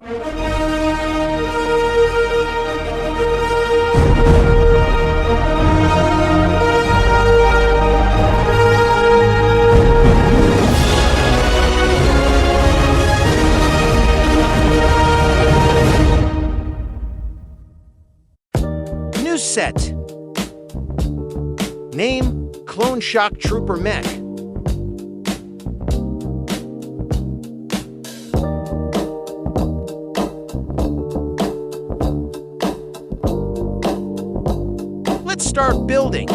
New set. Name, Clone Shock Trooper Mech. Let's start building.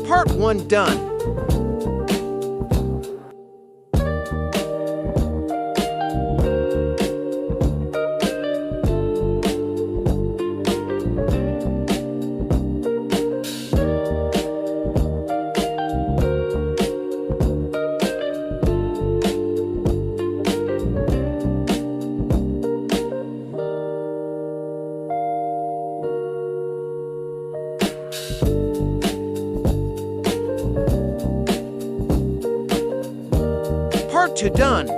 Part 1 done. Part 2 done.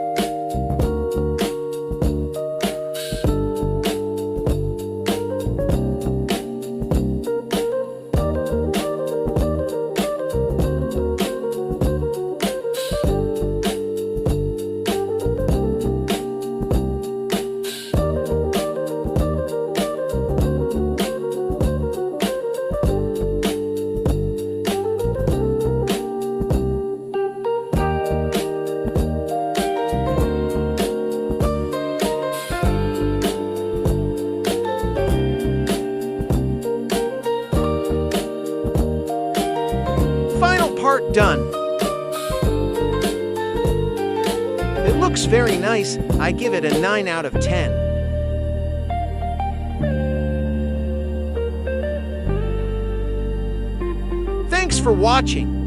Part done. It looks very nice. I give it a 9 out of 10. Thanks for watching.